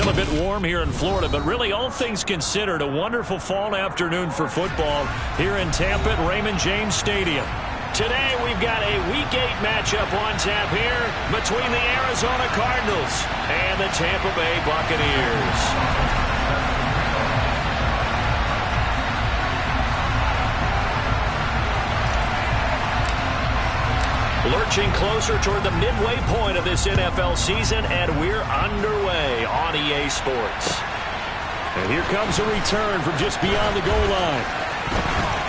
Still a bit warm here in Florida, but really all things considered, a wonderful fall afternoon for football here in Tampa at Raymond James Stadium. Today we've got a Week 8 matchup on tap here between the Arizona Cardinals and the Tampa Bay Buccaneers. Lurching closer toward the midway point of this NFL season, and we're underway on EA Sports. And here comes a return from just beyond the goal line.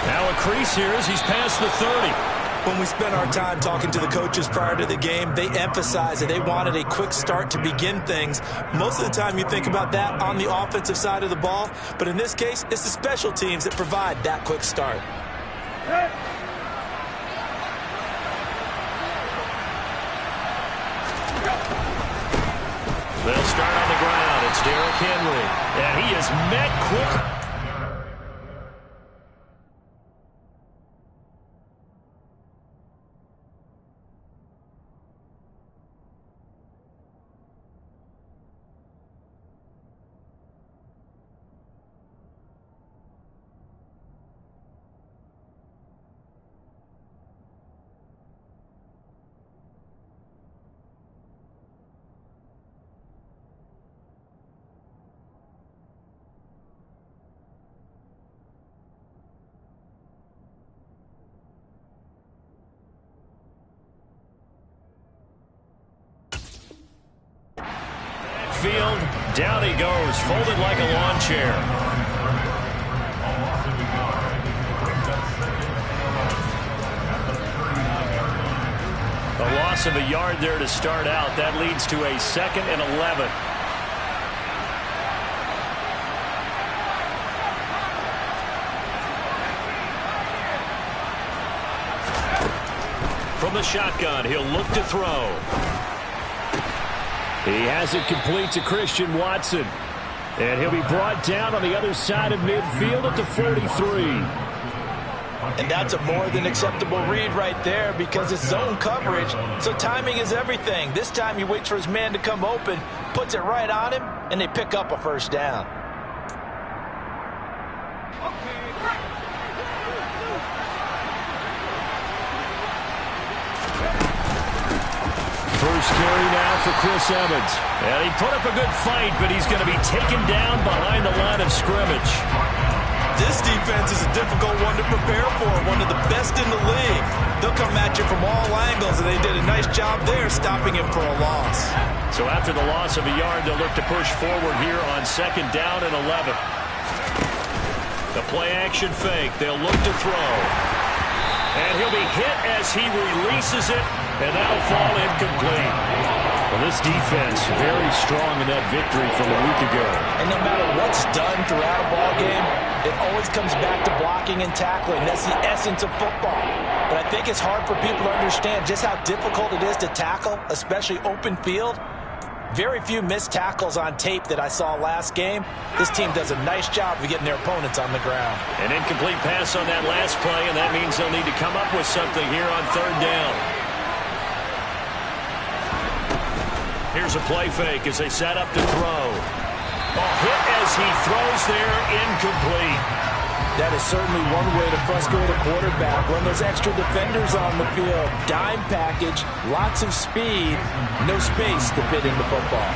Now a crease here as he's past the 30. When we spent our time talking to the coaches prior to the game, they emphasized that they wanted a quick start to begin things. Most of the time you think about that on the offensive side of the ball, but in this case, it's the special teams that provide that quick start. They'll start on the ground. It's Derrick Henry. And he is met quick. Field, down he goes, folded like a lawn chair. A loss of a yard there to start out. That leads to a 2nd and 11. From the shotgun, he'll look to throw. He has it complete to Christian Watson. And he'll be brought down on the other side of midfield at the 43. And that's a more than acceptable read right there because it's zone coverage, so timing is everything. This time he waits for his man to come open, puts it right on him, and they pick up a first down. First carry now for Chris Evans. And he put up a good fight, but he's going to be taken down behind the line of scrimmage. This defense is a difficult one to prepare for, one of the best in the league. They'll come at you from all angles, and they did a nice job there stopping him for a loss. So after the loss of a yard, they'll look to push forward here on 2nd down and 11. The play-action fake. They'll look to throw. And he'll be hit as he releases it, and that'll fall incomplete. Well, this defense very strong in that victory from a week ago. And no matter what's done throughout a ball game, it always comes back to blocking and tackling. That's the essence of football. But I think it's hard for people to understand just how difficult it is to tackle, especially open field. Very few missed tackles on tape that I saw last game. This team does a nice job of getting their opponents on the ground. An incomplete pass on that last play, and that means they'll need to come up with something here on 3rd down. Here's a play fake as they set up to throw. A hit as he throws there, incomplete. That is certainly one way to frustrate a quarterback. Run those extra defenders on the field. Dime package, lots of speed, no space to fit in the football.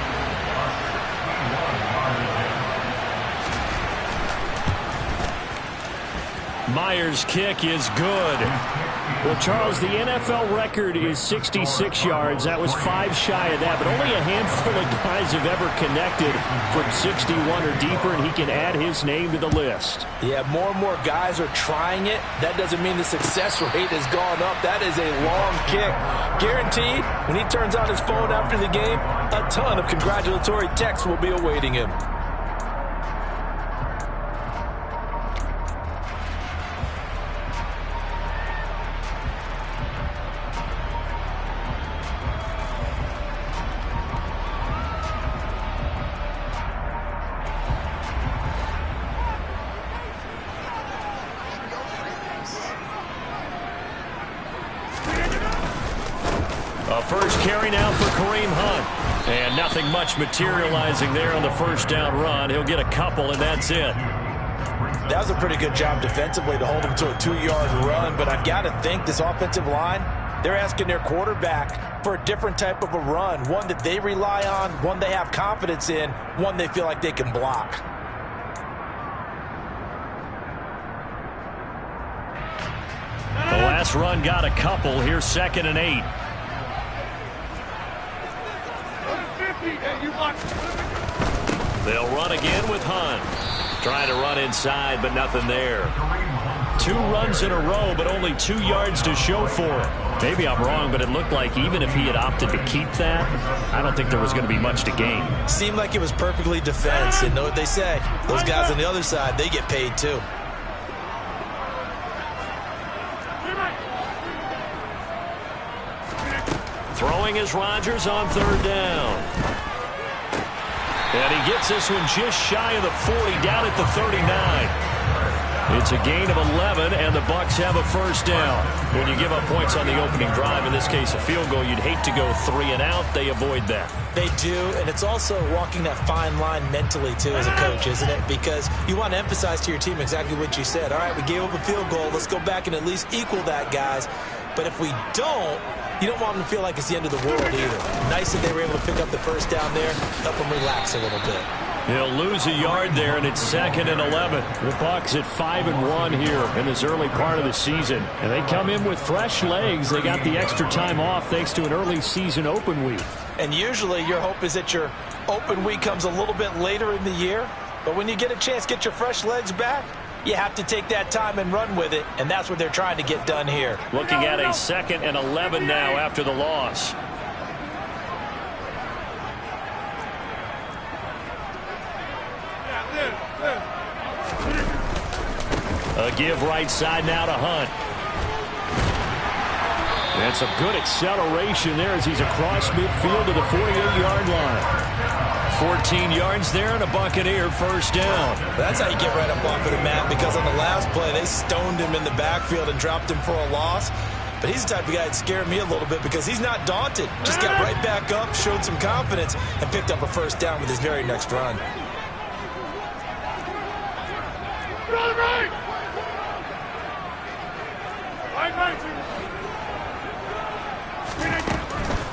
Myers' kick is good. Well, Charles, the NFL record is 66 yards. That was 5 shy of that, but only a handful of guys have ever connected from 61 or deeper, and he can add his name to the list. Yeah, more and more guys are trying it. That doesn't mean the success rate has gone up. That is a long kick. Guaranteed, when he turns on his phone after the game, a ton of congratulatory texts will be awaiting him. first carry now for Kareem Hunt. And nothing much materializing there on the first down run. He'll get a couple, and that's it. That was a pretty good job defensively to hold him to a 2-yard run, but I've got to think this offensive line, they're asking their quarterback for a different type of a run, one that they rely on, one they have confidence in, one they feel like they can block. The last run got a couple. Here's 2nd and 8. They'll run again with Hunt. Trying to run inside, but nothing there. 2 runs in a row, but only 2 yards to show for it. Maybe I'm wrong, but it looked like even if he had opted to keep that, I don't think there was going to be much to gain. Seemed like it was perfectly defense, and know what they say. Those guys on the other side, they get paid too. Throwing is Rodgers on 3rd down. And he gets this one just shy of the 40, down at the 39. It's a gain of 11, and the Bucs have a first down. When you give up points on the opening drive, in this case a field goal, you'd hate to go 3 and out. They avoid that. They do, and it's also walking that fine line mentally, too, as a coach, isn't it? Because you want to emphasize to your team exactly what you said. All right, we gave up a field goal. Let's go back and at least equal that, guys. But if we don't, you don't want them to feel like it's the end of the world either. Nice that they were able to pick up the first down there, help them relax a little bit. He'll lose a yard there, and it's 2nd and 11. The Bucs at 5-1 here in this early part of the season. And they come in with fresh legs. They got the extra time off thanks to an early season open week. And usually your hope is that your open week comes a little bit later in the year. But when you get a chance to get your fresh legs back, you have to take that time and run with it, and that's what they're trying to get done here. Looking at a 2nd and 11 now after the loss. A give right side now to Hunt. And some good acceleration there as he's across midfield to the 48-yard line. 14 yards there and a Buccaneer first down. That's how you get right up off of the mat, because on the last play, they stoned him in the backfield and dropped him for a loss. But he's the type of guy that scared me a little bit because he's not daunted. Just got right back up, showed some confidence, and picked up a first down with his very next run.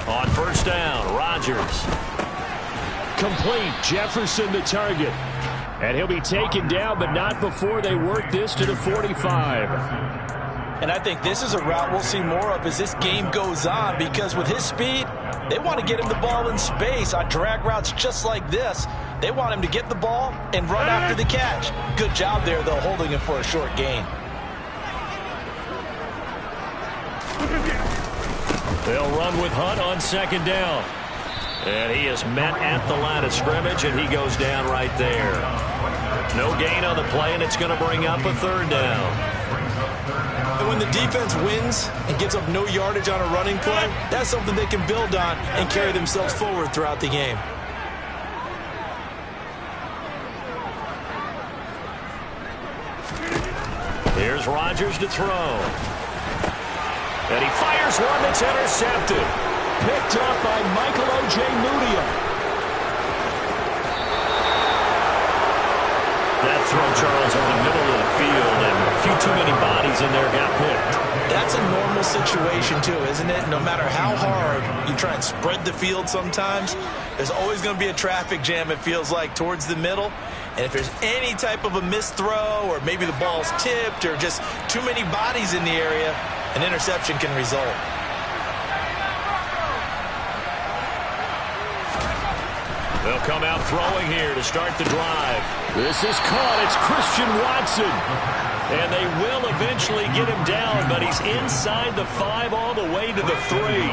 On first down, Rodgers. Complete. Jefferson the target. And he'll be taken down, but not before they work this to the 45. And I think this is a route we'll see more of as this game goes on, because with his speed, they want to get him the ball in space on drag routes just like this. They want him to get the ball and run after the catch. Good job there, though, holding him for a short gain. They'll run with Hunt on 2nd down. And he is met at the line of scrimmage, and he goes down right there. No gain on the play, and it's going to bring up a 3rd down. And when the defense wins and gives up no yardage on a running play, that's something they can build on and carry themselves forward throughout the game. Here's Rodgers to throw. And he fires one that's intercepted. Picked up by Michael Ojemudia. That throw, Charles, in the middle of the field, and a few too many bodies in there got picked. That's a normal situation, too, isn't it? No matter how hard you try and spread the field sometimes, there's always going to be a traffic jam, it feels like, towards the middle. And if there's any type of a missed throw, or maybe the ball's tipped, or just too many bodies in the area, an interception can result. They'll come out throwing here to start the drive. This is caught. It's Christian Watson. And they will eventually get him down, but he's inside the 5 all the way to the 3.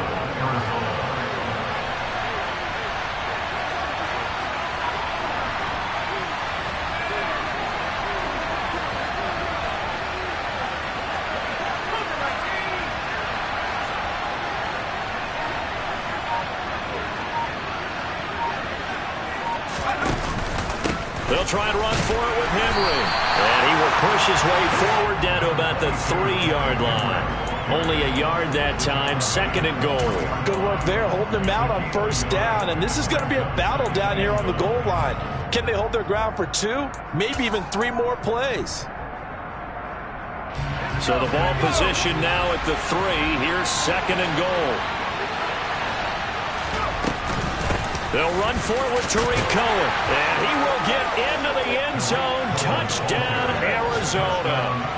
They'll try and run for it with Henry. And he will push his way forward down to about the 3-yard line. Only a yard that time, 2nd and goal. Good work there, holding them out on 1st down. And this is going to be a battle down here on the goal line. Can they hold their ground for 2, maybe even 3 more plays? So the ball position now at the 3. Here's 2nd and goal. They'll run for it with Tariq Cohen. And he will get into the end zone. Touchdown, Arizona.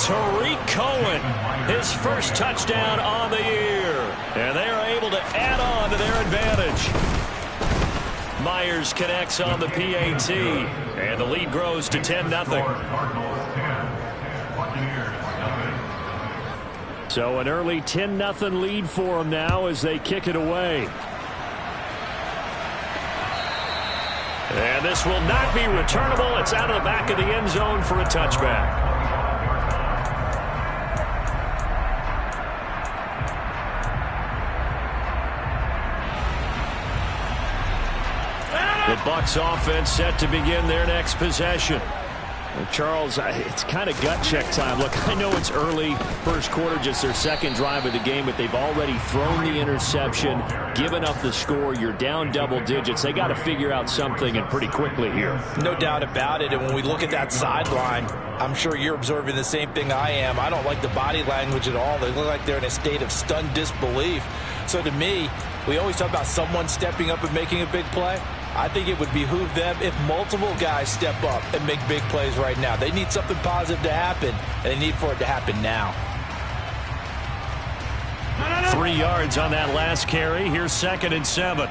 Tariq Cohen, his first touchdown on the year. And they are able to add on to their advantage. Myers connects on the PAT. And the lead grows to 10-0. So an early 10-0 lead for them now as they kick it away. And this will not be returnable. It's out of the back of the end zone for a touchback. The Bucs offense set to begin their next possession. Charles, it's kind of gut check time. Look, I know it's early, first quarter, just their 2nd drive of the game, but they've already thrown the interception, given up the score. You're down double digits. They got to figure out something, and pretty quickly here. No doubt about it. And when we look at that sideline, I'm sure you're observing the same thing I am. I don't like the body language at all. They look like they're in a state of stunned disbelief. So to me, we always talk about someone stepping up and making a big play. I think it would behoove them if multiple guys step up and make big plays right now. They need something positive to happen, and they need for it to happen now. 3 yards on that last carry. Here's 2nd and 7.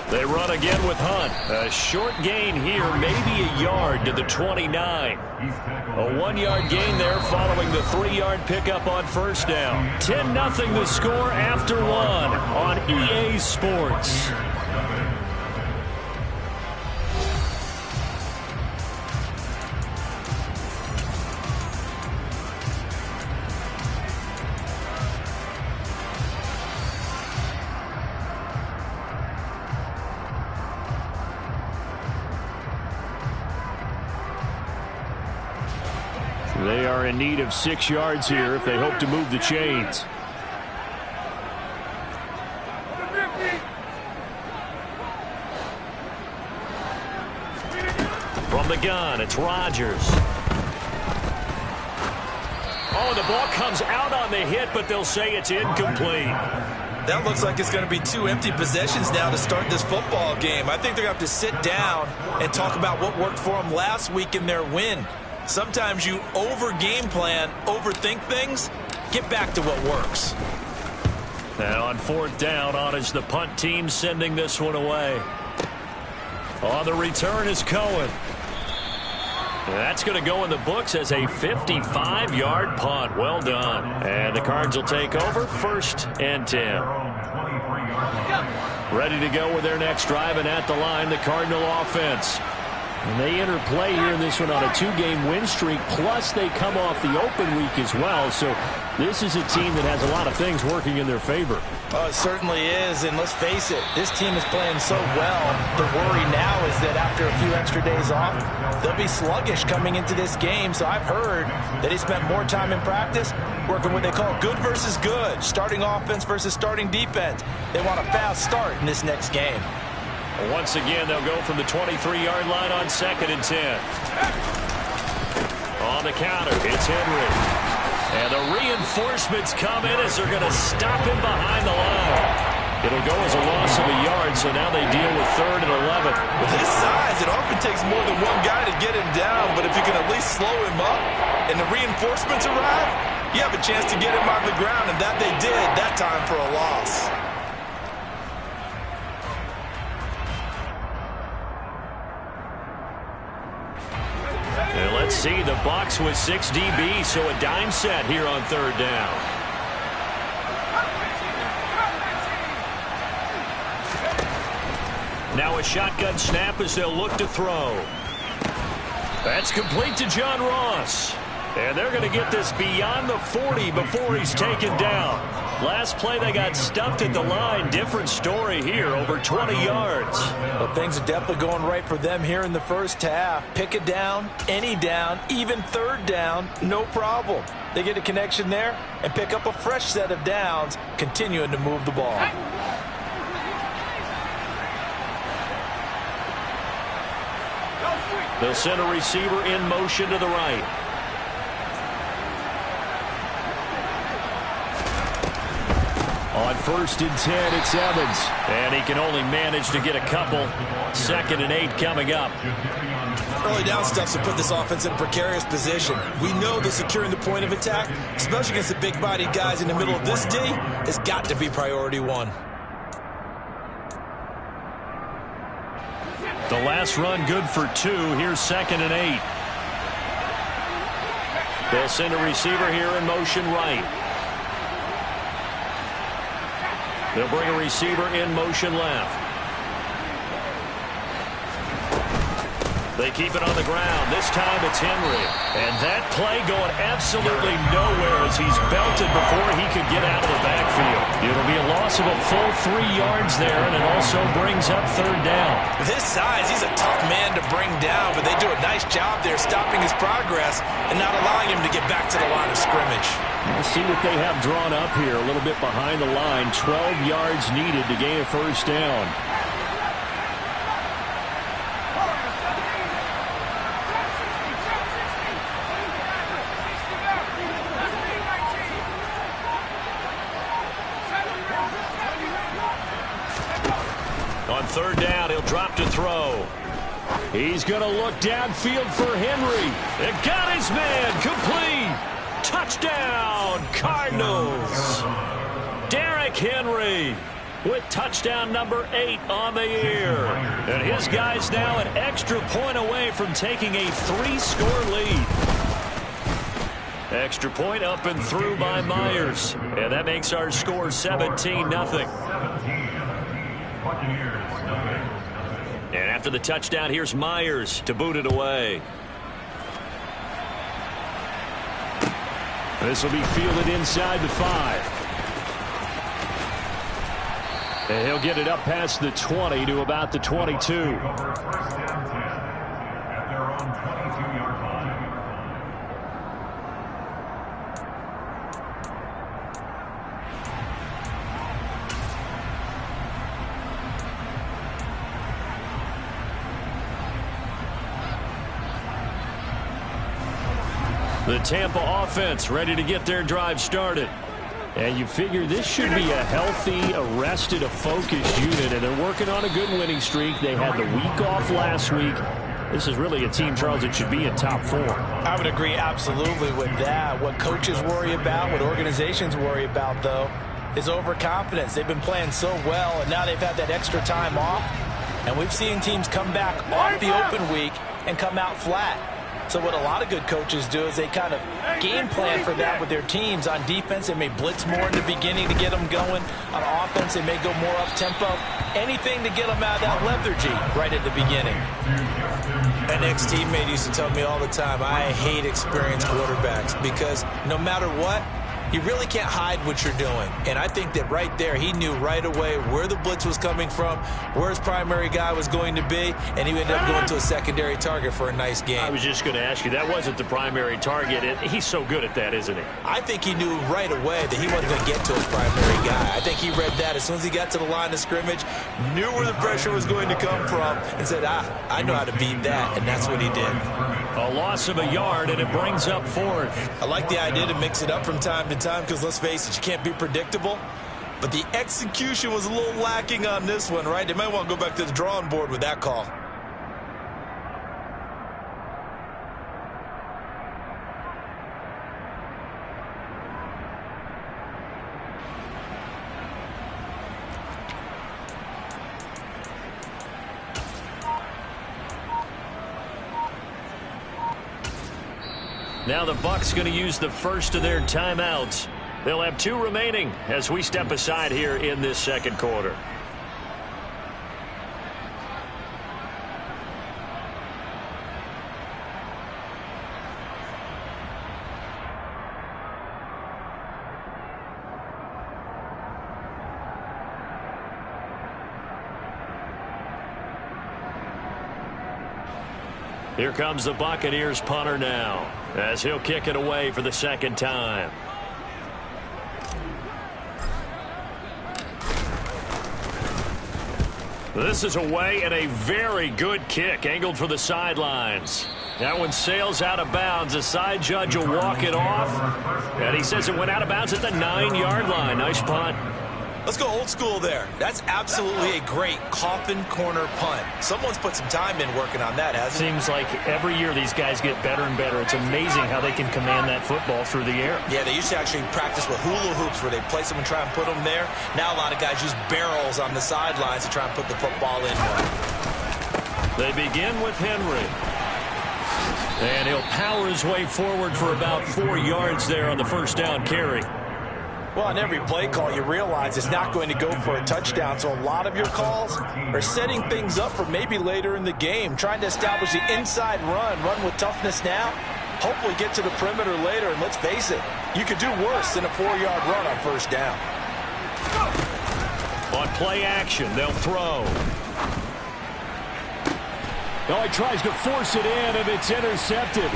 They run again with Hunt. A short gain here, maybe a yard to the 29. A 1-yard gain there following the 3-yard pickup on 1st down. 10-0 the score after 1 on EA Sports. They are in need of 6 yards here if they hope to move the chains. From the gun, it's Rodgers. Oh, the ball comes out on the hit, but they'll say it's incomplete. That looks like it's going to be 2 empty possessions now to start this football game. I think they're going to have to sit down and talk about what worked for them last week in their win. Sometimes you over-game plan, overthink things. Get back to what works. And on 4th down, on is the punt team sending this one away. On the return is Cohen. That's going to go in the books as a 55-yard punt. Well done. And the Cards will take over, 1st and 10. Ready to go with their next drive, and at the line, the Cardinal offense. And they enter play here in this one on a 2-game win streak, plus they come off the open week as well. So this is a team that has a lot of things working in their favor. Oh, it certainly is, and let's face it, this team is playing so well. The worry now is that after a few extra days off, they'll be sluggish coming into this game. So I've heard that he spent more time in practice working what they call good versus good, starting offense versus starting defense. They want a fast start in this next game. Once again, they'll go from the 23-yard line on 2nd and 10. On the counter, it's Henry. And the reinforcements come in as they're going to stop him behind the line. It'll go as a loss of a yard, so now they deal with 3rd and 11. With his size, it often takes more than one guy to get him down, but if you can at least slow him up and the reinforcements arrive, you have a chance to get him on the ground, and that they did that time for a loss. And let's see, the Bucs with 6 DB, so a dime set here on 3rd down. Now a shotgun snap as they'll look to throw. That's complete to John Ross. And they're going to get this beyond the 40 before he's taken down. Last play, they got stuffed at the line. Different story here, over 20 yards. Well, things are definitely going right for them here in the first half. Pick a down, any down, even third down, no problem. They get a connection there and pick up a fresh set of downs, continuing to move the ball. They'll send a receiver in motion to the right. On 1st and 10, it's Evans. And he can only manage to get a couple. 2nd and 8 coming up. Early down stuff to put this offense in a precarious position. We know that securing the point of attack, especially against the big-bodied guys in the middle of this D, has got to be priority one. The last run good for 2. Here's 2nd and 8. They'll send a receiver here in motion right. They'll bring a receiver in motion left. They keep it on the ground. This time it's Henry. And that play going absolutely nowhere as he's belted before he could get out of the backfield. It'll be a loss of a full 3 yards there, and it also brings up 3rd down. With his size, he's a tough man to bring down, but they do a nice job there stopping his progress and not allowing him to get back to the line of scrimmage. Let's see what they have drawn up here. A little bit behind the line. 12 yards needed to gain a 1st down. On 3rd down, he'll drop to throw. He's going to look downfield for Henry. It got his man complete. Touchdown, Cardinals. Derrick Henry with touchdown number 8 on the year. And his guys now an extra point away from taking a 3-score lead. Extra point up and through by Myers. And that makes our score 17-0. And after the touchdown, here's Myers to boot it away. This will be fielded inside the 5. And he'll get it up past the 20 to about the 22. The Tampa offense ready to get their drive started. And you figure this should be a healthy, arrested, a focused unit. And they're working on a good winning streak. They had the week off last week. This is really a team, Charles, that should be in top 4. I would agree absolutely with that. What coaches worry about, what organizations worry about, though, is overconfidence. They've been playing so well, and now they've had that extra time off. And we've seen teams come back off the open week and come out flat. So what a lot of good coaches do is they kind of game plan for that with their teams. On defense, they may blitz more in the beginning to get them going. On offense, they may go more up-tempo. Anything to get them out of that lethargy right at the beginning. An ex-teammate used to tell me all the time, I hate experienced quarterbacks because no matter what, you really can't hide what you're doing. And I think that right there, he knew right away where the blitz was coming from, where his primary guy was going to be, and he ended up going to a secondary target for a nice game. I was just going to ask you, that wasn't the primary target. He's so good at that, isn't he? I think he knew right away that he wasn't going to get to his primary guy. I think he read that as soon as he got to the line of scrimmage, knew where the pressure was going to come from, and said, I know how to beat that, and that's what he did. A loss of a yard, and it brings up 4th. I like the idea to mix it up from time to time because, let's face it, you can't be predictable. But the execution was a little lacking on this one, right? They might want to go back to the drawing board with that call. Now the Bucs going to use the first of their timeouts. They'll have 2 remaining as we step aside here in this second quarter. Here comes the Buccaneers punter now, as he'll kick it away for the second time. This is away, and a very good kick angled for the sidelines. That one sails out of bounds. The side judge will walk it off, and he says it went out of bounds at the 9-yard line. Nice punt. Let's go old school there. That's absolutely a great coffin corner punt. Someone's put some time in working on that, hasn't it? Seems like every year these guys get better and better. It's amazing how they can command that football through the air. Yeah, they used to actually practice with hula hoops where they place them and try and put them there. Now a lot of guys use barrels on the sidelines to try and put the football in. They begin with Henry. And he'll power his way forward for about 4 yards there on the first down carry. Well, on every play call, you realize it's not going to go for a touchdown, so a lot of your calls are setting things up for maybe later in the game, trying to establish the inside run with toughness now, hopefully get to the perimeter later, and let's face it, you could do worse than a 4-yard run on first down. On play action, they'll throw. Oh, he tries to force it in, and it's intercepted.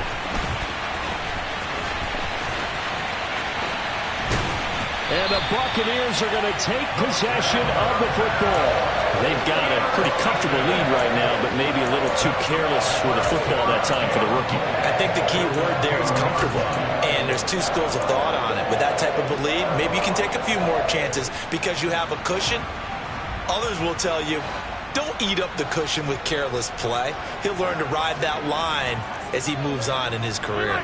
And the Buccaneers are going to take possession of the football. They've got a pretty comfortable lead right now, but maybe a little too careless with the football that time for the rookie. I think the key word there is comfortable, and there's two schools of thought on it. With that type of a lead, maybe you can take a few more chances because you have a cushion. Others will tell you, don't eat up the cushion with careless play. He'll learn to ride that line as he moves on in his career.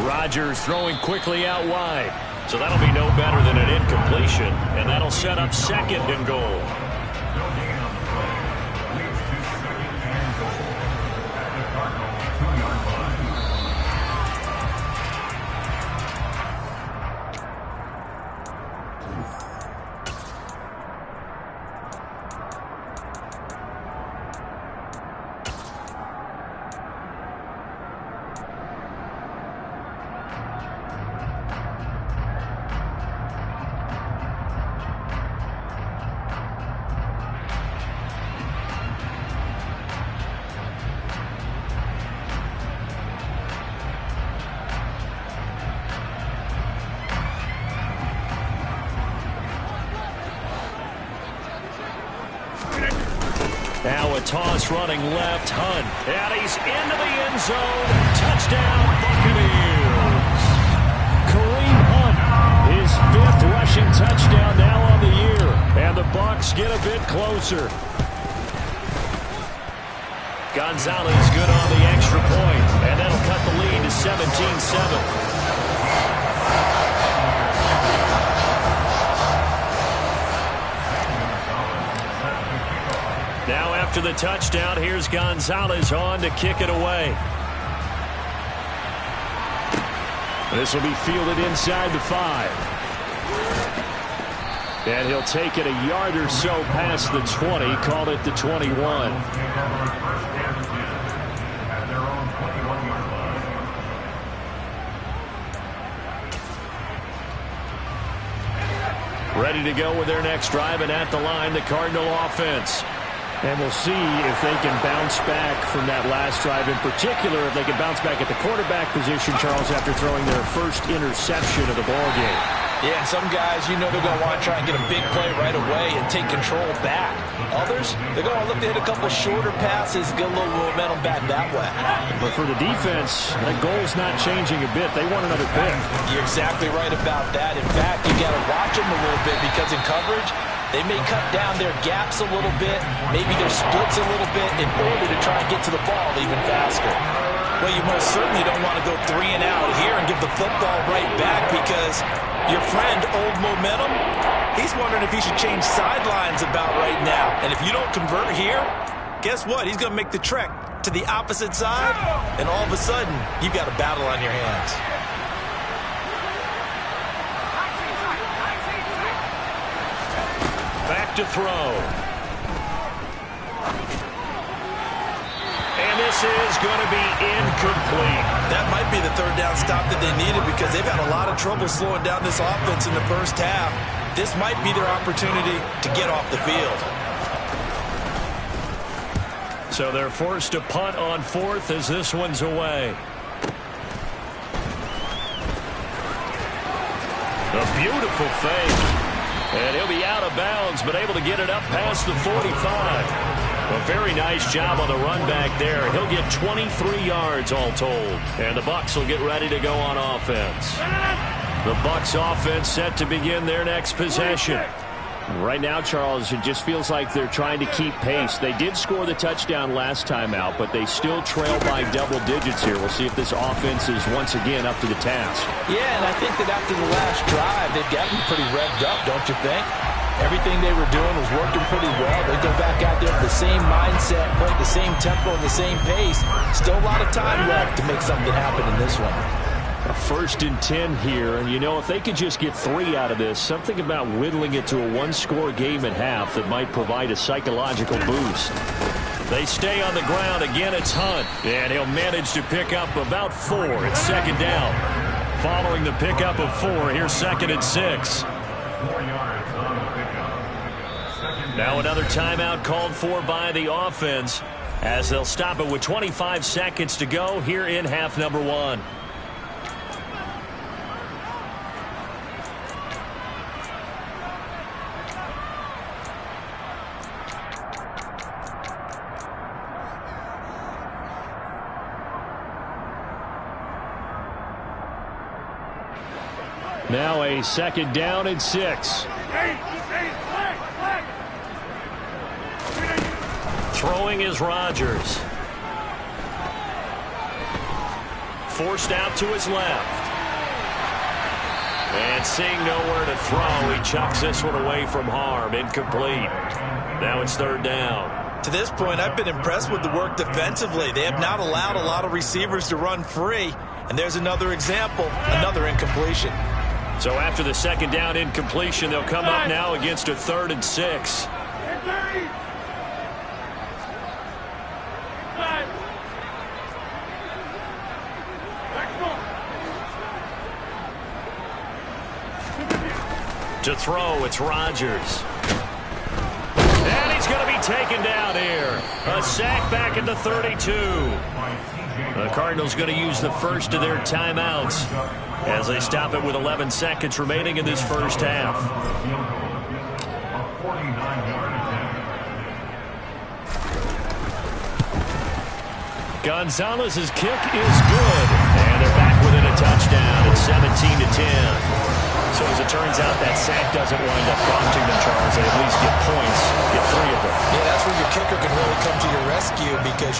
Rodgers throwing quickly out wide. So that'll be no better than an incompletion. And that'll set up second and goal. Now a toss running left, Hunt. And he's into the end zone. Touchdown, Buccaneers. Kareem Hunt, his 5th rushing touchdown now on the year. And the Bucs get a bit closer. Gonzalez good on the extra point. And that'll cut the lead to 17-7. Now after the touchdown, here's Gonzalez on to kick it away. This will be fielded inside the 5. And he'll take it a yard or so past the 20, call it the 21. Ready to go with their next drive, and at the line, the Cardinal offense. And we'll see if they can bounce back from that last drive. In particular, if they can bounce back at the quarterback position, Charles, after throwing their first interception of the ballgame. Yeah, some guys, you know they're going to want to try and get a big play right away and take control back. Others, they're going to look to hit a couple shorter passes, get a little momentum back that way. But for the defense, that goal's not changing a bit. They want another pick. You're exactly right about that. In fact, you got to watch them a little bit because in coverage, they may cut down their gaps a little bit, maybe their splits a little bit in order to try and get to the ball even faster. Well, you most certainly don't want to go 3 and out here and give the football right back because your friend, Old Momentum, he's wondering if he should change sidelines about right now. And if you don't convert here, guess what? He's going to make the trek to the opposite side, and all of a sudden, you've got a battle on your hands. Back to throw. And this is going to be incomplete. That might be the 3rd down stop that they needed because they've had a lot of trouble slowing down this offense in the first half. this might be their opportunity to get off the field. So they're forced to punt on fourth as this one's away. A beautiful fake. And he'll be out of bounds, but able to get it up past the 45. A very nice job on the run back there. He'll get 23 yards all told. And the Bucs will get ready to go on offense. The Bucs offense set to begin their next possession. Right now, Charles, it just feels like they're trying to keep pace. They did score the touchdown last time out, but they still trail by double digits here. We'll see if this offense is once again up to the task. Yeah, and I think that after the last drive, they've gotten pretty revved up, don't you think? Everything they were doing was working pretty well. They go back out there with the same mindset, play the same tempo and the same pace. Still a lot of time left to make something happen in this one. A 1st and 10 here, and if they could just get 3 out of this, something about whittling it to a one-score game at half that might provide a psychological boost. They stay on the ground. Again, it's Hunt. And he'll manage to pick up about 4. It's 2nd down. Following the pickup of 4, here's 2nd and 6. Now another timeout called for by the offense as they'll stop it with 25 seconds to go here in half number 1. Now a 2nd down and 6. Throwing is Rodgers. Forced out to his left. And seeing nowhere to throw, he chucks this one away from harm. Incomplete. Now it's 3rd down. To this point, I've been impressed with the work defensively. They have not allowed a lot of receivers to run free. And there's another example, another incompletion. So after the 2nd down incompletion, they'll come up now against a 3rd and 6. To throw, it's Rodgers. And he's going to be taken down here. A sack back at the 32. The Cardinals going to use the first of their timeouts as they stop it with 11 seconds remaining in this first half. Gonzalez's kick is good. And they're back within a touchdown. It's 17-10. So as it turns out, that sack doesn't wind up costing them, Charles. They at least get points, get 3 of them. Yeah, that's where your kicker can really come to your rescue because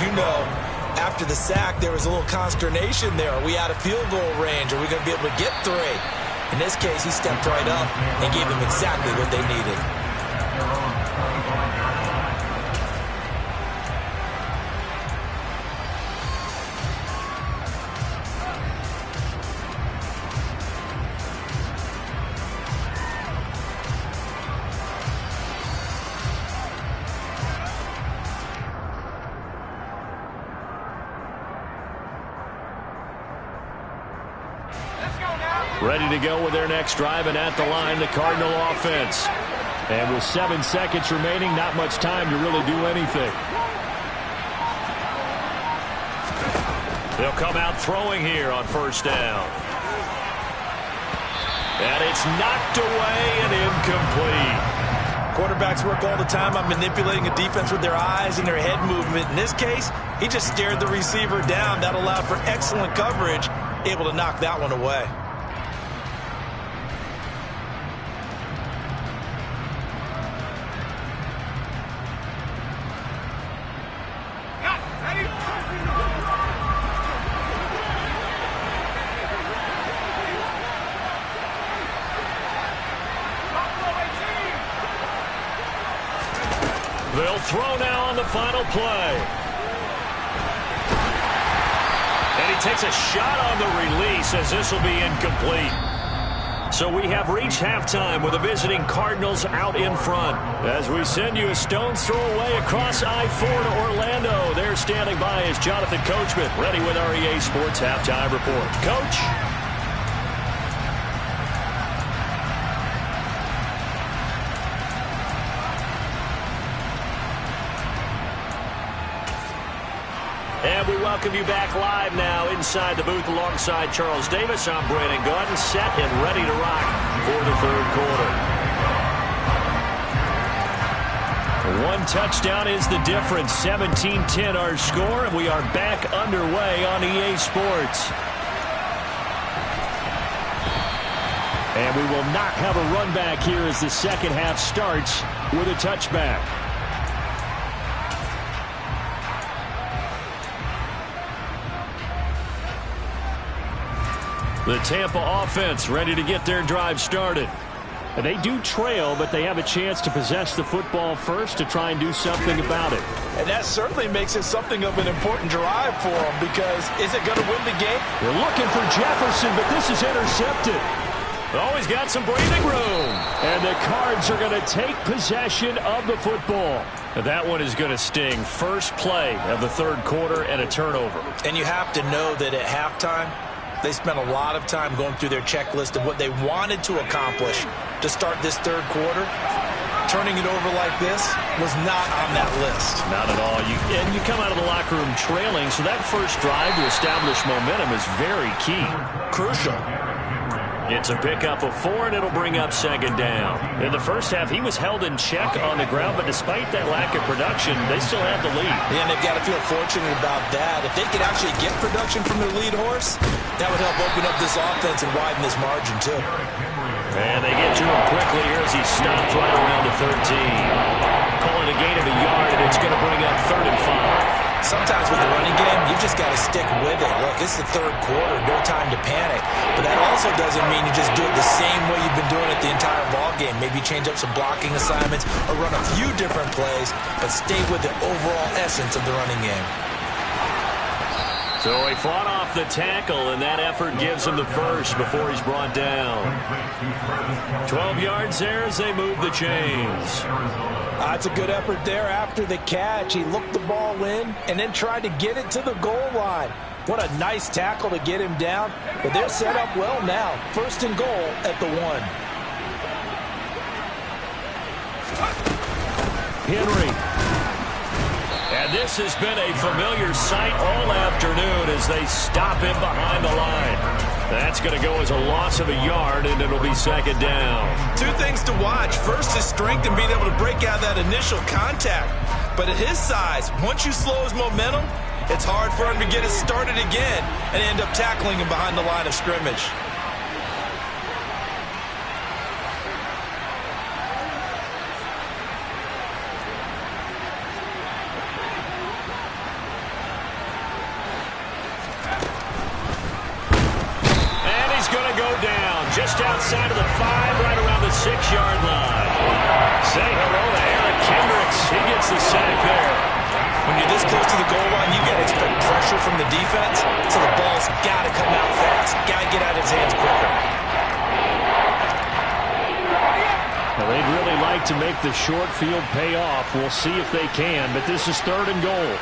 after the sack, there was a little consternation there. Are we out of field goal range? Are we going to be able to get 3? In this case, he stepped right up and gave them exactly what they needed. Ready to go with their next drive, and at the line, the Cardinal offense. And with 7 seconds remaining, not much time to really do anything. They'll come out throwing here on 1st down. And it's knocked away and incomplete. Quarterbacks work all the time on manipulating a defense with their eyes and their head movement. In this case, he just stared the receiver down. That allowed for excellent coverage, able to knock that one away. They'll throw now on the final play. And he takes a shot on the release as this will be incomplete. So we have reached halftime with the visiting Cardinals out in front. As we send you a stone's throw away across I-4 to Orlando. There standing by is Jonathan Coachman, ready with our EA Sports Halftime Report. Coach? And we welcome you back live now inside the booth alongside Charles Davis. I'm Brandon Gaudin, set and ready to rock for the third quarter. One touchdown is the difference. 17-10 our score, and we are back underway on EA Sports. And we will not have a run back here as the second half starts with a touchback. The Tampa offense ready to get their drive started. And they do trail, but they have a chance to possess the football first to try and do something about it. And that certainly makes it something of an important drive for them, because is it going to win the game? They're looking for Jefferson, but this is intercepted. Always got some breathing room. And the Cards are going to take possession of the football. That one is going to sting. First play of the third quarter and a turnover. And you have to know that at halftime, they spent a lot of time going through their checklist of what they wanted to accomplish to start this third quarter. Turning it over like this was not on that list. Not at all. And you come out of the locker room trailing, so that first drive to establish momentum is very key. Crucial. It's a pickup of 4, and it'll bring up second down. In the first half, he was held in check on the ground, but despite that lack of production, they still had the lead. Yeah, and they've got to feel fortunate about that. If they could actually get production from their lead horse, that would help open up this offense and widen this margin, too. And they get to him quickly here as he stopped right around the 13. Calling a gain of a yard, and it's going to bring up 3rd and 5. Sometimes with the running game, you've just got to stick with it. Look, it's the third quarter, no time to panic. But that also doesn't mean you just do it the same way you've been doing it the entire ball game. Maybe change up some blocking assignments or run a few different plays, but stay with the overall essence of the running game. So he fought off the tackle, and that effort gives him the first before he's brought down. 12 yards there as they move the chains. That's a good effort there after the catch. He looked the ball in and then tried to get it to the goal line. What a nice tackle to get him down. But they're set up well now. 1st and goal at the 1. Henry. And this has been a familiar sight all afternoon as they stop him behind the line. That's going to go as a loss of a yard, and it'll be second down. 2 things to watch. First, his strength and being able to break out that initial contact. But at his size, once you slow his momentum, it's hard for him to get it started again and end up tackling him behind the line of scrimmage. Just outside of the 5, right around the 6-yard line. Say hello to Eric Kendricks. He gets the sack there. When you're this close to the goal line, you got to expect pressure from the defense, so the ball's got to come out fast. Got to get out of his hands quicker. Well, they'd really like to make the short field pay off. We'll see if they can, but this is 3rd and goal.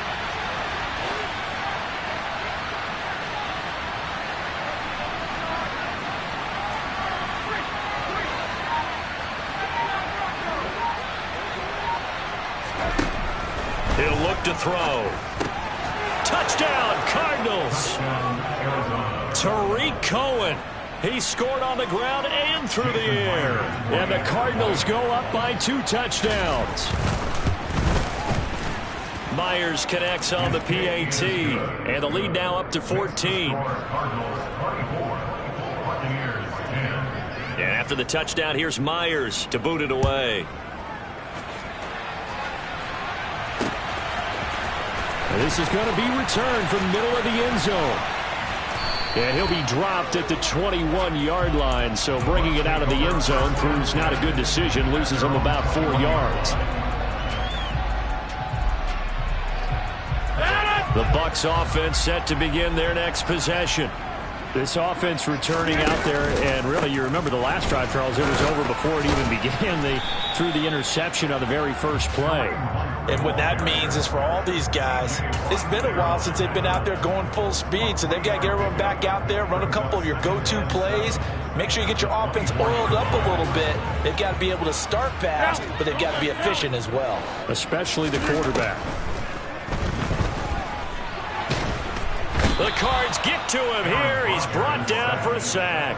He'll look to throw. Touchdown, Cardinals. Tariq Cohen. He scored on the ground and through the air. And the Cardinals go up by 2 touchdowns. Myers connects on the PAT. And the lead now up to 14. And after the touchdown, here's Myers to boot it away. This is going to be returned from middle of the end zone. And he'll be dropped at the 21-yard line. So bringing it out of the end zone proves not a good decision. Loses him about 4 yards. The Bucs offense set to begin their next possession. This offense returning out there, and really, you remember the last drive, Charles, it was over before it even began. They threw the interception on the very first play. And what that means is for all these guys, it's been a while since they've been out there going full speed, so they've got to get everyone back out there, run a couple of your go-to plays, make sure you get your offense oiled up a little bit. They've got to be able to start fast, but they've got to be efficient as well. Especially the quarterback. The Cards get to him here. He's brought down for a sack.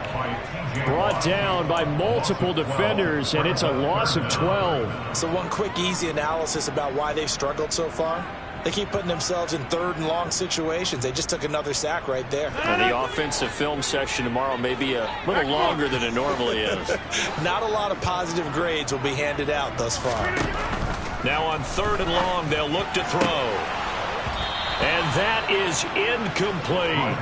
Brought down by multiple defenders, and it's a loss of 12. So one quick, easy analysis about why they've struggled so far. They keep putting themselves in third and long situations. They just took another sack right there. And the offensive film session tomorrow may be a little longer than it normally is. Not a lot of positive grades will be handed out thus far. Now on 3rd and long, they'll look to throw. And that is incomplete.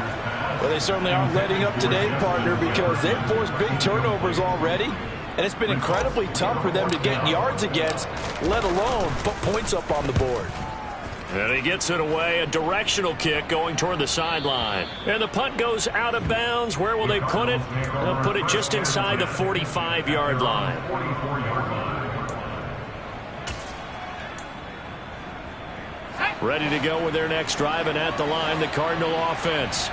Well, they certainly aren't letting up today, partner, because they've forced big turnovers already. And it's been incredibly tough for them to get yards against, let alone put points up on the board. And he gets it away, a directional kick going toward the sideline. And the punt goes out of bounds. Where will they put it? They'll put it just inside the 45-yard line. Ready to go with their next drive, and at the line, the Cardinal offense.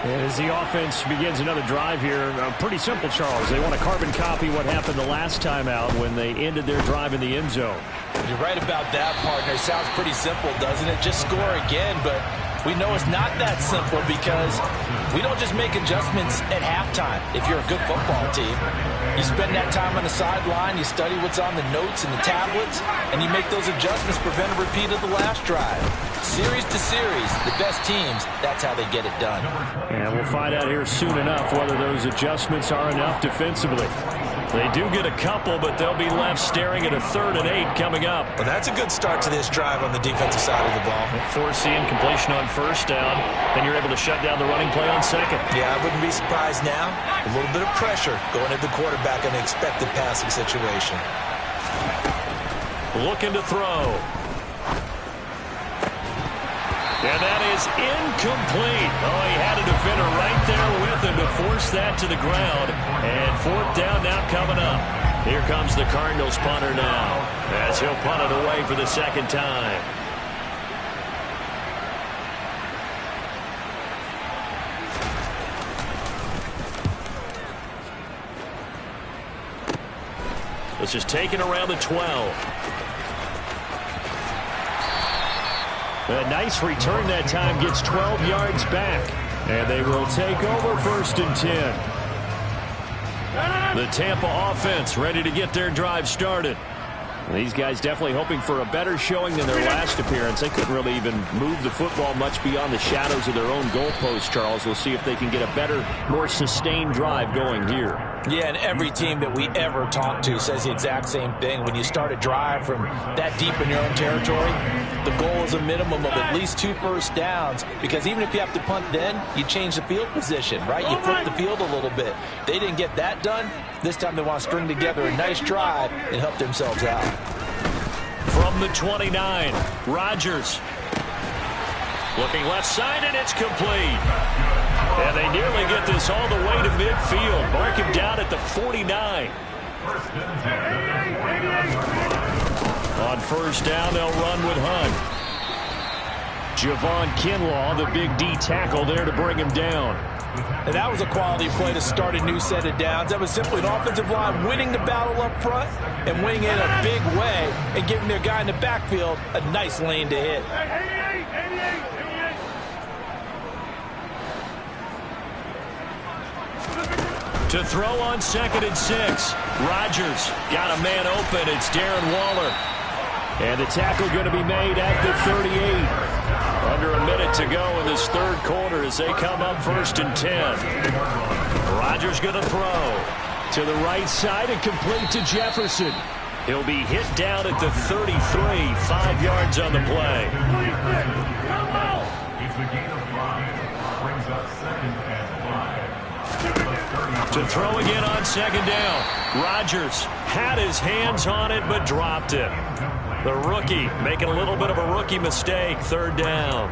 As the offense begins another drive here, pretty simple, Charles. They want to carbon copy what happened the last time out when they ended their drive in the end zone. You're right about that, partner. Sounds pretty simple, doesn't it? Just score again, but we know it's not that simple because we don't just make adjustments at halftime if you're a good football team. You spend that time on the sideline, you study what's on the notes and the tablets, and you make those adjustments, prevent a repeat of the last drive. Series to series, the best teams, that's how they get it done. And we'll find out here soon enough whether those adjustments are enough defensively. They do get a couple, but they'll be left staring at a 3rd and 8 coming up. Well, that's a good start to this drive on the defensive side of the ball. Force the incompletion on 1st down, then you're able to shut down the running play on 2nd. Yeah, I wouldn't be surprised now. A little bit of pressure going at the quarterback in an expected passing situation. Looking to throw. And that is incomplete. Oh, he had a defender right there with him to force that to the ground. And 4th down now coming up. Here comes the Cardinals punter now, as he'll punt it away for the 2nd time. This is taken around the 12. A nice return that time, gets 12 yards back. And they will take over 1st and 10. The Tampa offense ready to get their drive started. These guys definitely hoping for a better showing than their last appearance. They couldn't really even move the football much beyond the shadows of their own goalpost, Charles. We'll see if they can get a better, more sustained drive going here. Yeah, and every team that we ever talk to says the exact same thing. When you start a drive from that deep in your own territory, the goal is a minimum of at least 2 first downs, because even if you have to punt then, you change the field position, right? You flip the field a little bit. They didn't get that done. This time they want to string together a nice drive and help themselves out. From the 29, Rodgers. Looking left side, and it's complete. And they nearly get this all the way to midfield. Mark him down at the 49. On 1st down, they'll run with Hunt. Javon Kinlaw, the big D tackle there to bring him down. And that was a quality play to start a new set of downs. That was simply an offensive line winning the battle up front and winning it a big way and giving their guy in the backfield a nice lane to hit. To throw on 2nd and 6. Rodgers got a man open. It's Darren Waller. And the tackle going to be made at the 38. Under a minute to go in this 3rd quarter as they come up 1st and 10. Rodgers going to throw. To the right side and complete to Jefferson. He'll be hit down at the 33. 5 yards on the play. To throw again on 2nd down. Rodgers had his hands on it but dropped it. The rookie making a little bit of a rookie mistake. 3rd down.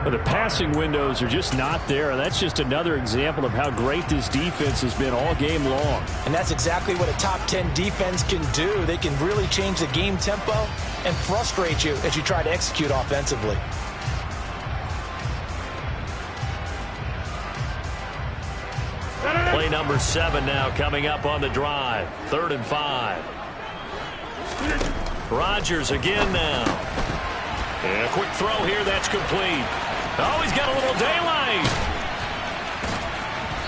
But the passing windows are just not there. That's just another example of how great this defense has been all game long. And that's exactly what a top 10 defense can do. They can really change the game tempo and frustrate you as you try to execute offensively. Play number 7 now coming up on the drive. 3rd and 5. Rodgers again now. And a quick throw here, that's complete. Oh, he's got a little daylight.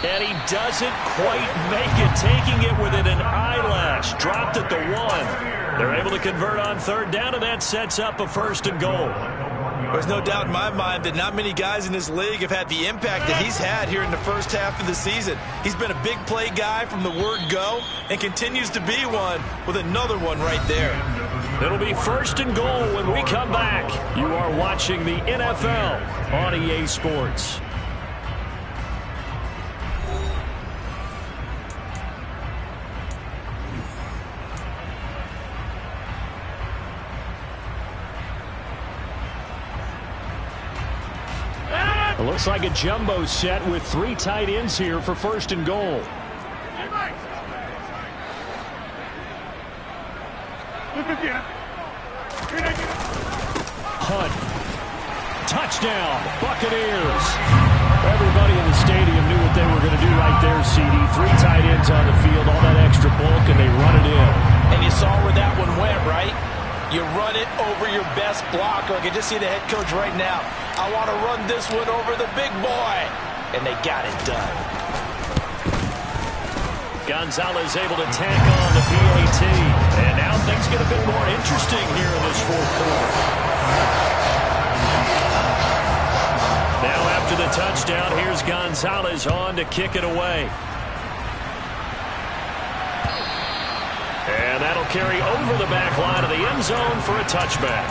And he doesn't quite make it, taking it within an eyelash. Dropped at the 1. They're able to convert on third down, and that sets up a 1st and goal. There's no doubt in my mind that not many guys in this league have had the impact that he's had here in the first half of the season. He's been a big play guy from the word go and continues to be one with another one right there. It'll be 1st and goal when we come back. You are watching the NFL on EA Sports. It looks like a jumbo set with 3 tight ends here for 1st and goal. Hunt. Touchdown, Buccaneers. Everybody in the stadium knew what they were going to do right there, CD. 3 tight ends on the field, all that extra bulk, and they run it in. And you saw where that one went, right? You run it over your best blocker. I can just see the head coach right now. I want to run this one over the big boy. And they got it done. Gonzalez able to tack on the PAT. And now things get a bit more interesting here in this 4th quarter. Now after the touchdown, here's Gonzalez on to kick it away. And that'll carry over the back line of the end zone for a touchback.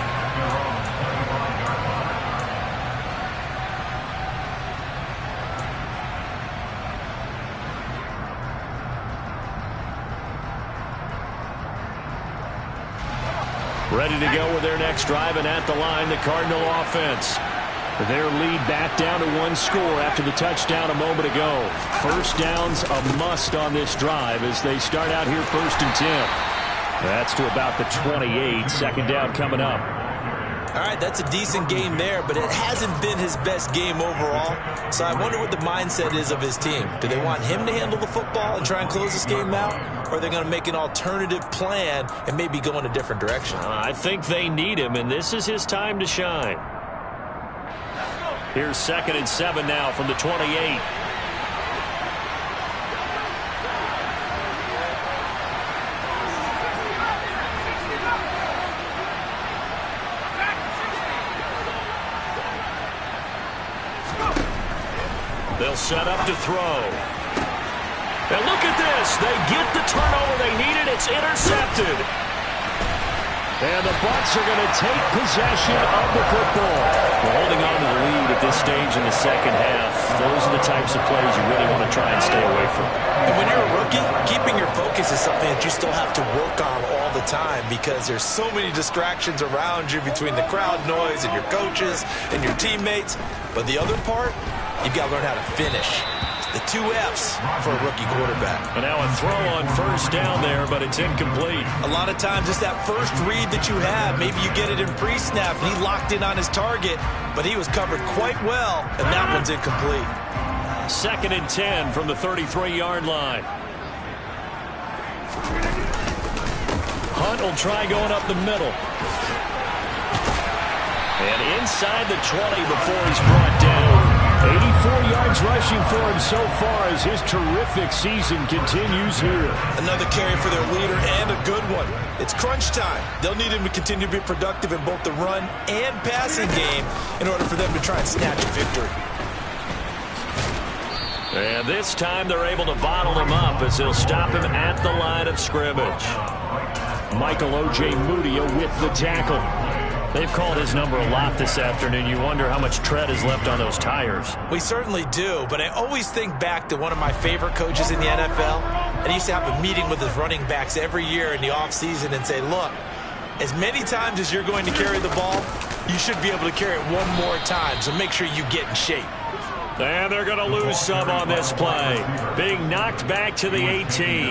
Ready to go with their next drive, and at the line, the Cardinal offense. Their lead back down to 1 score after the touchdown a moment ago. 1st down's a must on this drive as they start out here 1st and 10. That's to about the 28. 2nd down coming up. All right, that's a decent game there, but it hasn't been his best game overall. So I wonder what the mindset is of his team. Do they want him to handle the football and try and close this game out? Or are they going to make an alternative plan and maybe go in a different direction? I think they need him, and this is his time to shine. Here's 2nd and 7 now from the 28. They'll set up to throw. And look at this. They get the turnover they needed. It's intercepted. And the Bucs are going to take possession of the football. We're holding on to the lead at this stage in the 2nd half. Those are the types of plays you really want to try and stay away from. And when you're a rookie, keeping your focus is something that you still have to work on all the time because there's so many distractions around you between the crowd noise and your coaches and your teammates. But the other part, you've got to learn how to finish. The 2 F's for a rookie quarterback. And now a throw on 1st down there, but it's incomplete. A lot of times it's that first read that you have. Maybe you get it in pre-snap, and he locked in on his target, but he was covered quite well, and that one's incomplete. 2nd and 10 from the 33-yard line. Hunt will try going up the middle. And inside the 20 before he's brought down. 84 yards rushing for him so far as his terrific season continues here. Another carry for their leader and a good one. It's crunch time. They'll need him to continue to be productive in both the run and passing game in order for them to try and snatch a victory. And this time they're able to bottle him up as they'll stop him at the line of scrimmage. Michael O.J. Mudia with the tackle. They've called his number a lot this afternoon. You wonder how much tread is left on those tires. We certainly do, but I always think back to one of my favorite coaches in the NFL. And he used to have a meeting with his running backs every year in the offseason and say, look, as many times as you're going to carry the ball, you should be able to carry it one more time, so make sure you get in shape. And they're going to lose some on this play. Being knocked back to the 18.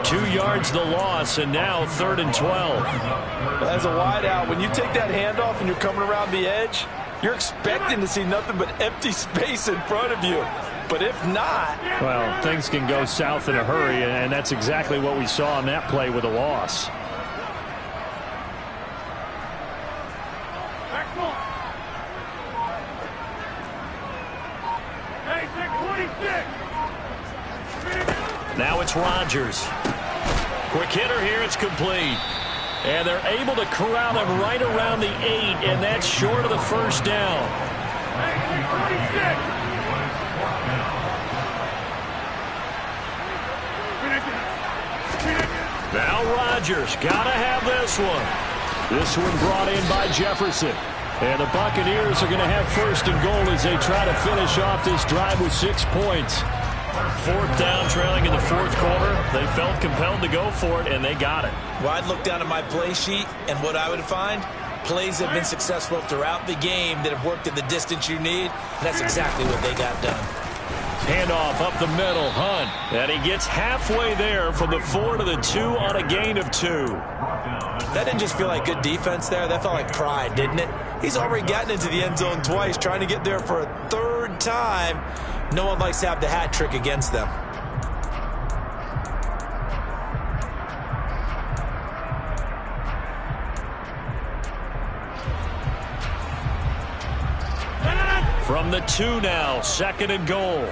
2 yards the loss, and now 3rd and 12. As a wideout, when you take that handoff and you're coming around the edge, you're expecting to see nothing but empty space in front of you. But if not... well, things can go south in a hurry, and that's exactly what we saw on that play with a loss. Now it's Rodgers. Quick hitter here, it's complete. And they're able to corral him right around the 8, and that's short of the first down. Now Rodgers, gotta have this one. This one brought in by Jefferson. And the Buccaneers are going to have first and goal as they try to finish off this drive with 6 points. Fourth down, trailing in the fourth quarter. They felt compelled to go for it, and they got it. Well, I'd look down at my play sheet, and what I would find, plays have been successful throughout the game that have worked at the distance you need, and that's exactly what they got done. Handoff up the middle, Hunt. And he gets halfway there from the 4 to the 2 on a gain of 2. That didn't just feel like good defense there. That felt like pride, didn't it? He's already gotten into the end zone twice, trying to get there for a third time. No one likes to have the hat trick against them. From the 2 now, second and goal.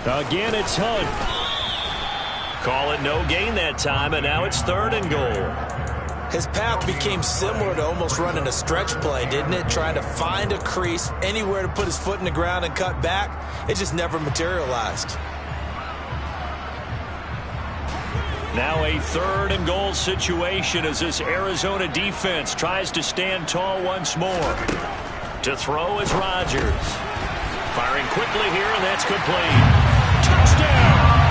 Again, it's Hunt. Call it no gain that time, and now it's third and goal. His path became similar to almost running a stretch play, didn't it? Trying to find a crease, anywhere to put his foot in the ground and cut back. It just never materialized. Now a third and goal situation as this Arizona defense tries to stand tall once more. To throw is Rodgers. Firing quickly here, and that's complete. Touchdown!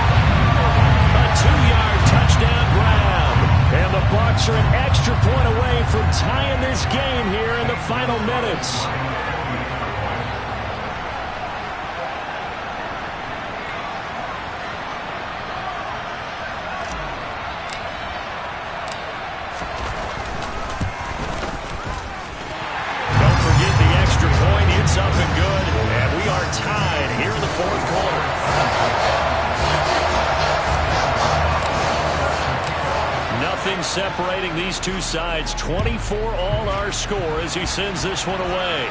A 2-yard touchdown grab. And the Bucs are an extra point away from tying this game here in the final minutes. Don't forget the extra point. It's up and good. And we are tied here in the fourth quarter. Nothing separating these two sides. 24 all our score as he sends this one away.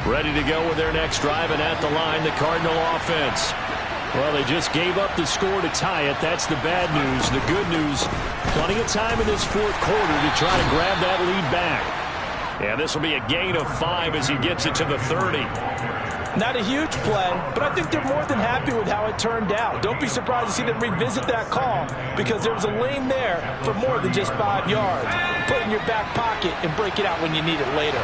Ready to go with their next drive, and at the line, the Cardinal offense. Well, they just gave up the score to tie it. That's the bad news. The good news, plenty of time in this fourth quarter to try to grab that lead back. And this will be a gain of 5 as he gets it to the 30. Not a huge play, but I think they're more than happy with how it turned out. Don't be surprised to see them revisit that call because there was a lane there for more than just 5 yards. Put it in your back pocket and break it out when you need it later.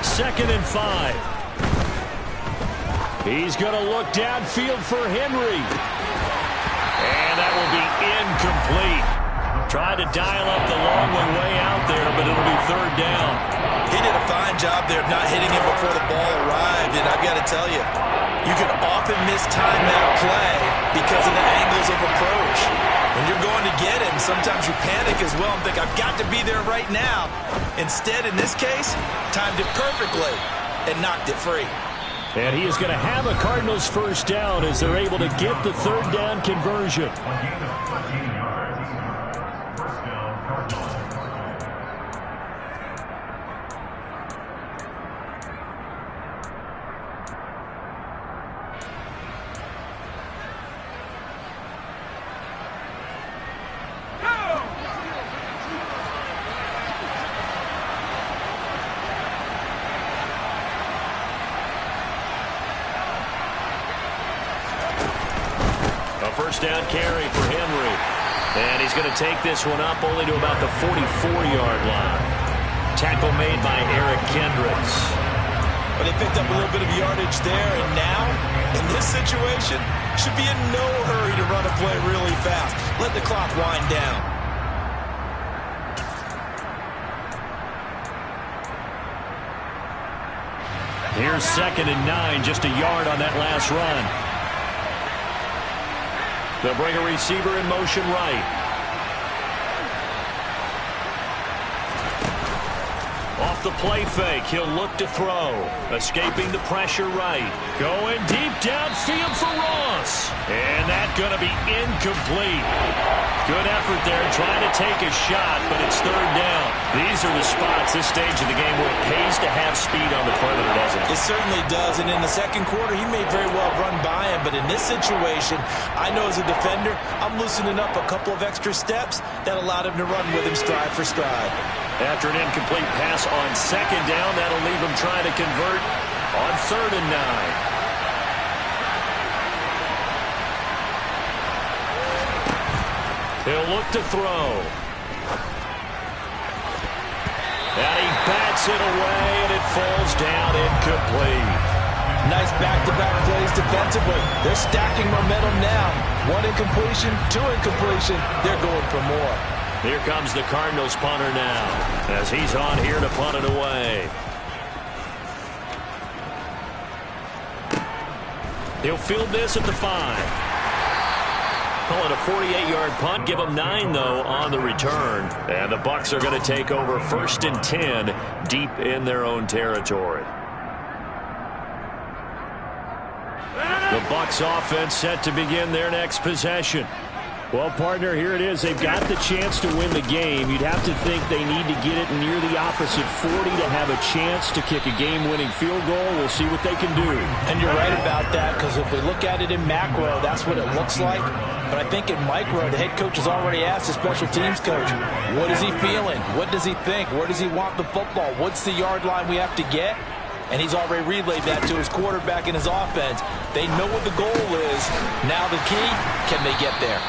Second and 5. He's going to look downfield for Henry. And that will be incomplete. Tried to dial up the long one way out there, but it'll be third down. He did a fine job there of not hitting him before the ball arrived, and I've got to tell you, you can often mistime that play because of the angles of approach. When you're going to get him, sometimes you panic as well and think, I've got to be there right now. Instead, in this case, timed it perfectly and knocked it free. And he is going to have a Cardinals first down as they're able to get the third down conversion. First down carry for Henry. And he's going to take this one up only to about the 44-yard line. Tackle made by Eric Kendricks. But they picked up a little bit of yardage there, and now, in this situation, should be in no hurry to run a play really fast. Let the clock wind down. Here's 2nd and 9, just a yard on that last run. They'll bring a receiver in motion right. Off the play fake, he'll look to throw. Escaping the pressure right. Going deep downfield for Ross. And that's going to be incomplete. Good effort there trying to take a shot, but it's 3rd down. These are the spots, this stage of the game, where it pays to have speed on the perimeter, doesn't it? It certainly does, and in the second quarter, he may very well run by him, but in this situation, I know as a defender, I'm loosening up a couple of extra steps that allowed him to run with him stride for stride. After an incomplete pass on 2nd down, that'll leave him trying to convert on 3rd and 9. He'll look to throw. And he bats it away, and it falls down incomplete. Nice back-to-back plays defensively. They're stacking momentum now. 1 incompletion, 2 incompletion. They're going for more. Here comes the Cardinals punter now, as he's on here to punt it away. He'll field this at the 5. Call it a 48-yard punt. Give them 9, though, on the return. And the Bucs are going to take over 1st and 10 deep in their own territory. The Bucs offense set to begin their next possession. Well, partner, here it is. They've got the chance to win the game. You'd have to think they need to get it near the opposite 40 to have a chance to kick a game-winning field goal. We'll see what they can do. And you're right about that, because if we look at it in macro, that's what it looks like. But I think in micro, the head coach has already asked the special teams coach, what is he feeling? What does he think? Where does he want the football? What's the yard line we have to get? And he's already relayed that to his quarterback and his offense. They know what the goal is. Now the key, can they get there?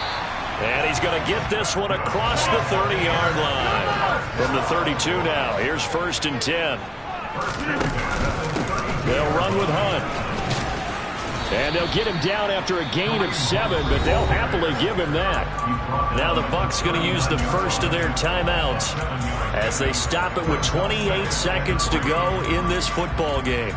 And he's going to get this one across the 30-yard line. From the 32 now, here's 1st and 10. They'll run with Hunt. And they'll get him down after a gain of 7, but they'll happily give him that. Now the Bucs going to use the first of their timeouts as they stop it with 28 seconds to go in this football game.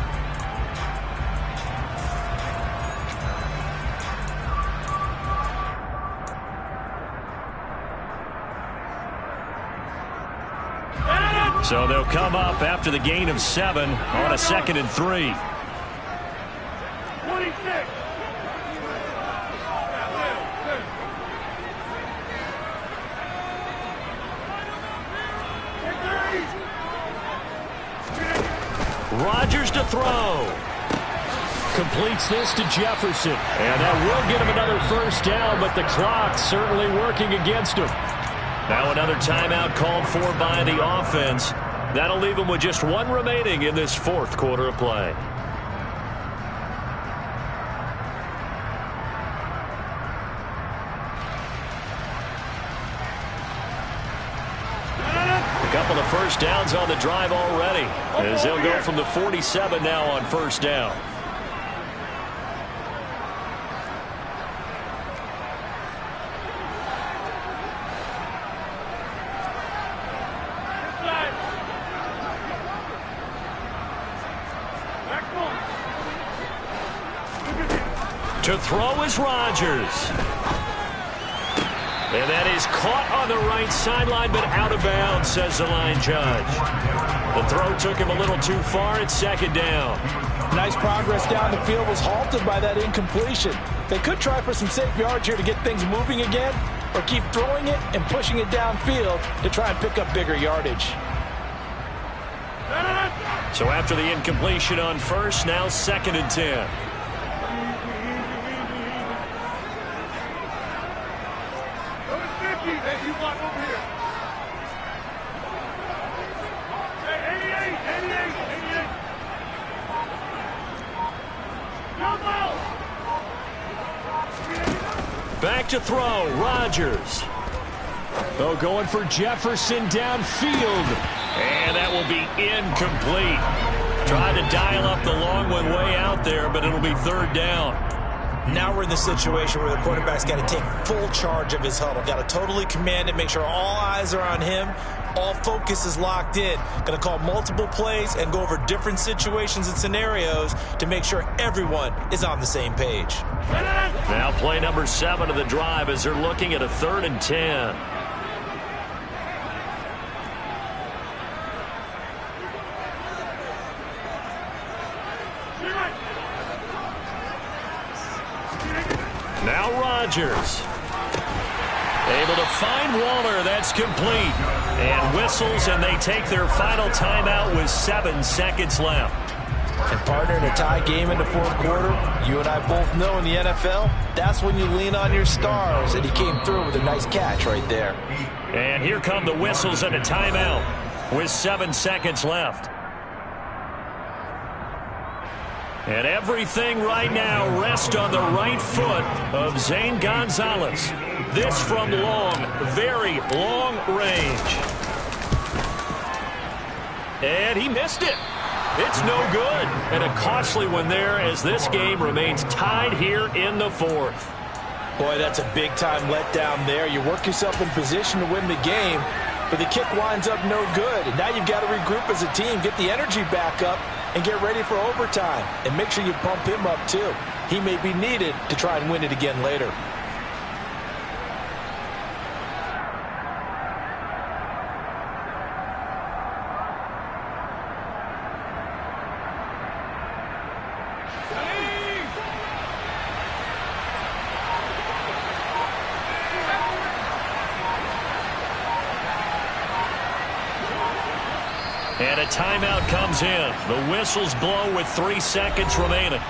So they'll come up after the gain of 7 on a 2nd and 3. 26. Rodgers to throw. Completes this to Jefferson. And that will get him another 1st down, but the clock's certainly working against him. Now another timeout called for by the offense. That'll leave them with just 1 remaining in this 4th quarter of play. A couple of 1st downs on the drive already, as they'll go from the 47 now on 1st down. To throw is Rodgers. And that is caught on the right sideline, but out of bounds, says the line judge. The throw took him a little too far. It's 2nd down. Nice progress down the field, was halted by that incompletion. They could try for some safe yards here to get things moving again, or keep throwing it and pushing it downfield to try and pick up bigger yardage. So after the incompletion on 1st, now 2nd and 10. Back to throw, Rodgers. Oh, going for Jefferson downfield. And that will be incomplete. Tried to dial up the long one way out there, but it'll be 3rd down. Now we're in the situation where the quarterback's got to take full charge of his huddle. Got to totally command it, make sure all eyes are on him. All focus is locked in. Going to call multiple plays and go over different situations and scenarios to make sure everyone is on the same page. Now play number 7 of the drive as they're looking at a 3rd and 10. Now Rodgers. Able to find Waller. That's complete. And whistles, and they take their final timeout with 7 seconds left. And partner, in a tie game in the 4th quarter, you and I both know in the NFL, that's when you lean on your stars. And he came through with a nice catch right there. And here come the whistles and a timeout with 7 seconds left. And everything right now rests on the right foot of Zane Gonzalez. This from long, very long range. And he missed it. It's no good. And a costly one there as this game remains tied here in the 4th. Boy, that's a big-time letdown there. You work yourself in position to win the game, but the kick winds up no good. And now you've got to regroup as a team, get the energy back up, and get ready for overtime. And make sure you pump him up, too. He may be needed to try and win it again later. And a timeout comes in. The whistles blow with 3 seconds remaining.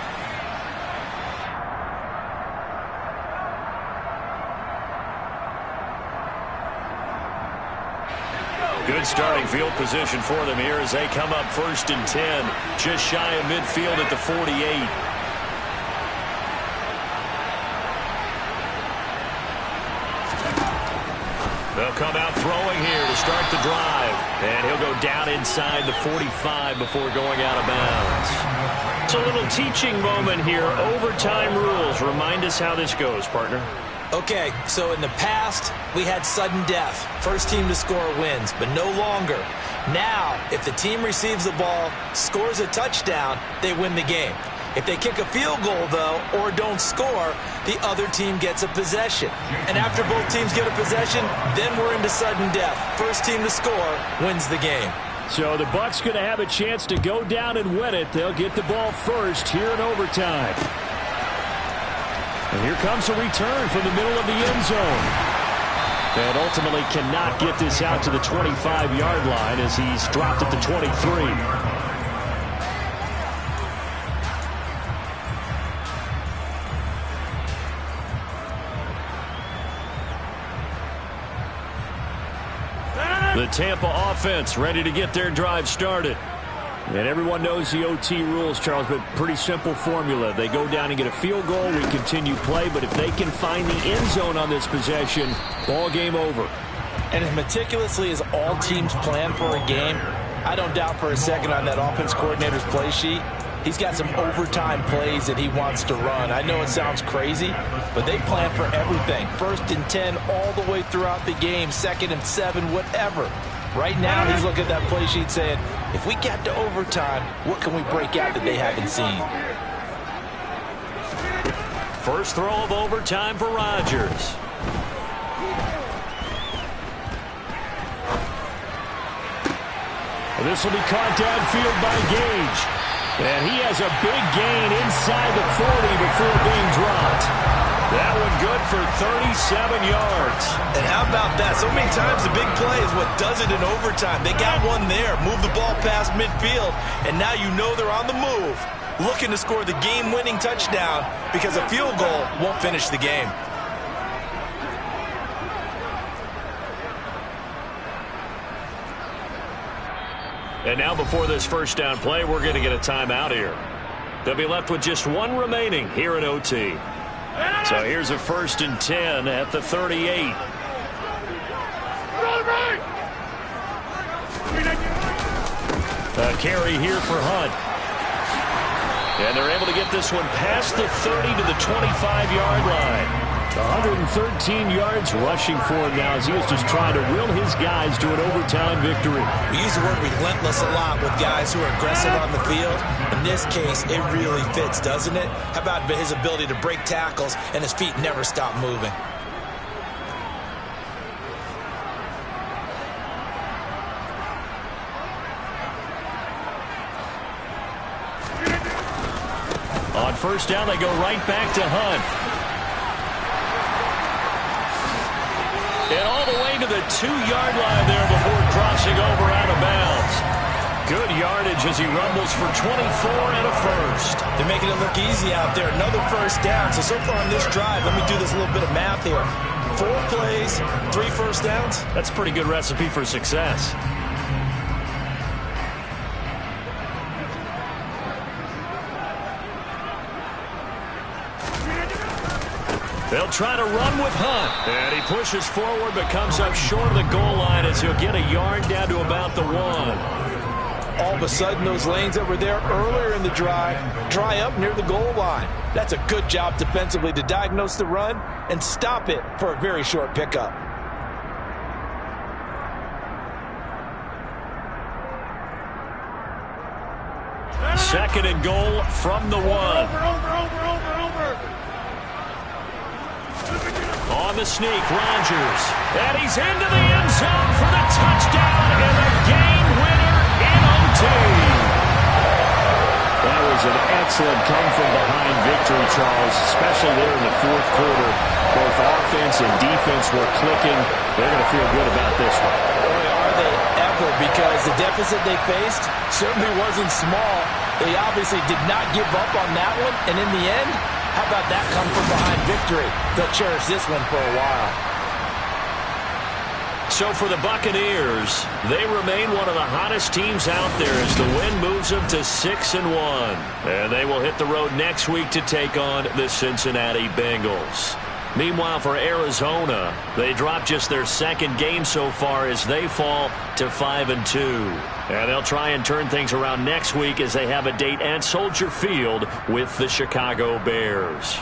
Good starting field position for them here as they come up 1st and 10. Just shy of midfield at the 48. They'll come out throwing here to start the drive. And he'll go down inside the 45 before going out of bounds. It's a little teaching moment here. Overtime rules. Remind us how this goes, partner. Okay, so in the past, we had sudden death. First team to score wins, but no longer. Now, if the team receives the ball, scores a touchdown, they win the game. If they kick a field goal, though, or don't score, the other team gets a possession. And after both teams get a possession, then we're into sudden death. First team to score wins the game. So the Bucs going to have a chance to go down and win it. They'll get the ball first here in overtime. And here comes a return from the middle of the end zone. And ultimately cannot get this out to the 25-yard line as he's dropped at the 23. The Tampa offense ready to get their drive started. And everyone knows the OT rules, Charles, but pretty simple formula. They go down and get a field goal, we continue play, but if they can find the end zone on this possession, ball game over. And as meticulously as all teams plan for a game, I don't doubt for a second on that offense coordinator's play sheet, he's got some overtime plays that he wants to run. I know it sounds crazy, but they plan for everything. 1st and 10 all the way throughout the game, 2nd and 7, whatever. Right now, he's looking at that play sheet saying, if we get to overtime, what can we break out that they haven't seen? First throw of overtime for Rodgers. This will be caught downfield by Gage. And he has a big gain inside the 40 before being dropped. That one good for 37 yards. And how about that? So many times the big play is what does it in overtime. They got one there, move the ball past midfield, and now you know they're on the move, looking to score the game-winning touchdown because a field goal won't finish the game. And now before this first down play, we're going to get a timeout here. They'll be left with just one remaining here in OT. So here's a 1st and 10 at the 38. A carry here for Hunt. And they're able to get this one past the 30 to the 25-yard line. 113 yards rushing for him now as he was just trying to will his guys to an overtime victory. We use the word relentless a lot with guys who are aggressive on the field. In this case, it really fits, doesn't it? How about his ability to break tackles and his feet never stop moving? On first down, they go right back to Hunt. And all the way to the 2-yard line there before crossing over out of bounds. Good yardage as he rumbles for 24 and a first. They're making it look easy out there. Another first down. So far on this drive, let me do this little bit of math here. 4 plays, 3 first downs. That's a pretty good recipe for success. They'll try to run with Hunt. And he pushes forward but comes up short of the goal line as he'll get a yard down to about the 1. All of a sudden, those lanes that were there earlier in the drive dry up near the goal line. That's a good job defensively to diagnose the run and stop it for a very short pickup. Second and goal from the 1. On the sneak, Rodgers. And he's into the end zone for the touchdown and the game winner in OT. That was an excellent come-from-behind victory, Charles, especially there in the fourth quarter. Both offense and defense were clicking. They're going to feel good about this one. Boy, are they ever, because the deficit they faced certainly wasn't small. They obviously did not give up on that one, and in the end, how about that come-from-behind victory? They'll cherish this one for a while. So for the Buccaneers, they remain one of the hottest teams out there as the win moves them to 6-1. And they will hit the road next week to take on the Cincinnati Bengals. Meanwhile, for Arizona, they dropped just their second game so far as they fall to 5-2. And they'll try and turn things around next week as they have a date at Soldier Field with the Chicago Bears.